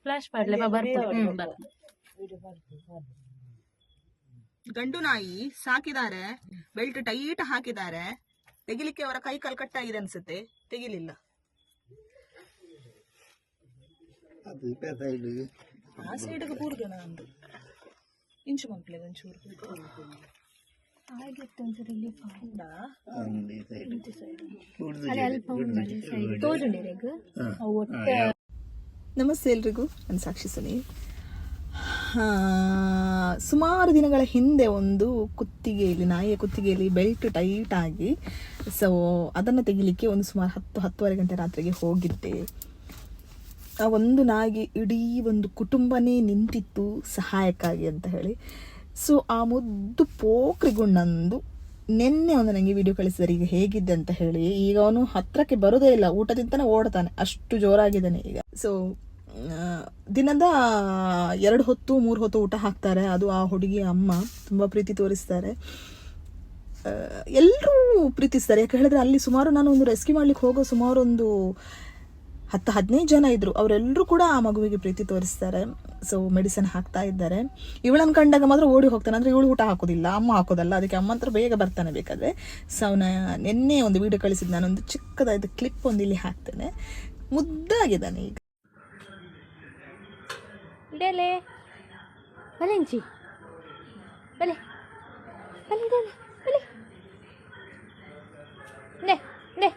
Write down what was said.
Flash ಮಾಡ್ಲೆ ಬರ್ತದೆ. ಗಂಡು ನಾಯಿ ಸಾಕಿದ್ದಾರೆ, ಬೆಲ್ಟ್ ಟೈಟ್ ಹಾಕಿದ್ದಾರೆ. ತೆಗಿಲಿಕ್ಕೆ ಅವರ ಕೈ ಕಾಲು ಕಟ್ಟಾಗಿದೆ ಅನ್ಸುತ್ತೆ, ತೆಗಿಲಿಲ್ಲ. ಆ ಸೈಡ್ಗೆ ಕೂರ್ದು ನಂದು ಇಂಚು ಮಕ್ಕಳಿಗೆ ಒಂಚೂರು ನಮಸ್ತೆ ಎಲ್ರಿಗೂ, ನಾನು ಸಾಕ್ಷಿ ಸುನೀಲ್. ಸುಮಾರು ದಿನಗಳ ಹಿಂದೆ ಒಂದು ನಾಯಿಯ ಕುತ್ತಿಗೆಯಲ್ಲಿ ಬೆಲ್ಟ್ ಟೈಟ್ ಆಗಿ, ಸೊ ಅದನ್ನು ತೆಗಿಲಿಕ್ಕೆ ಒಂದು ಸುಮಾರು 10-10:30 ಗಂಟೆ ರಾತ್ರಿಗೆ ಹೋಗಿದ್ದೆ. ಆ ಒಂದು ನಾಯಿಗೆ ಇಡೀ ಒಂದು ಕುಟುಂಬನೇ ನಿಂತಿತ್ತು ಸಹಾಯಕ್ಕಾಗಿ ಅಂತ ಹೇಳಿ. ಸೊ ಆ ಮುದ್ದು ಪೋಕ್ರಿಗುಣ್ಣಂದು ನಿನ್ನೆ ಒಂದು ನನಗೆ ವಿಡಿಯೋ ಕಳಿಸಿದ್ದಾರೆ, ಈಗ ಹೇಗಿದ್ದೆ ಅಂತ ಹೇಳಿ. ಈಗ ಅವನು ಹತ್ರಕ್ಕೆ ಬರೋದೇ ಇಲ್ಲ, ಊಟದಿಂದನೇ ಓಡ್ತಾನೆ, ಅಷ್ಟು ಜೋರಾಗಿದ್ದಾನೆ ಈಗ. ಸೊ ದಿನದ 2 ಹೊತ್ತು 3 ಹೊತ್ತು ಊಟ ಹಾಕ್ತಾರೆ. ಅದು ಆ ಹುಡುಗಿಯ ಅಮ್ಮ ತುಂಬ ಪ್ರೀತಿ ತೋರಿಸ್ತಾರೆ, ಎಲ್ಲರೂ ಪ್ರೀತಿಸ್ತಾರೆ. ಯಾಕೆ ಹೇಳಿದ್ರೆ ಅಲ್ಲಿ ಸುಮಾರು ನಾನು ಒಂದು ರೆಸ್ಕ್ಯೂ ಮಾಡ್ಲಿಕ್ಕೆ ಹೋಗೋ ಸುಮಾರು ಒಂದು 10-15 ಜನ ಇದ್ರು. ಅವರೆಲ್ಲರೂ ಕೂಡ ಆ ಮಗುವಿಗೆ ಪ್ರೀತಿ ತೋರಿಸ್ತಾರೆ. ಸೊ ಮೆಡಿಸಿನ್ ಹಾಕ್ತಾ ಇದ್ದಾರೆ. ಇವಳನ್ನು ಕಂಡಾಗ ಮಾತ್ರ ಓಡಿ ಹೋಗ್ತಾನೆ, ಅಂದರೆ ಇವಳು ಊಟ ಹಾಕೋದಿಲ್ಲ, ಅಮ್ಮ ಹಾಕೋದಲ್ಲ. ಅದಕ್ಕೆ ಅಮ್ಮ ಹತ್ರ ಬೇಗ ಬರ್ತಾನೆ ಬೇಕಾದ್ರೆ. ಸೊ ಅವನ ನಿನ್ನೆ ಒಂದು ವಿಡಿಯೋ ಕಳಿಸಿದ್ದು, ನಾನೊಂದು ಚಿಕ್ಕದಾದ ಕ್ಲಿಪ್ ಒಂದು ಇಲ್ಲಿ ಹಾಕ್ತೇನೆ. ಮುದ್ದಾಗಿದ್ದಾನೆ ಈಗ. Dele, Valenci, vale, vale, dele, vale, ne, ne.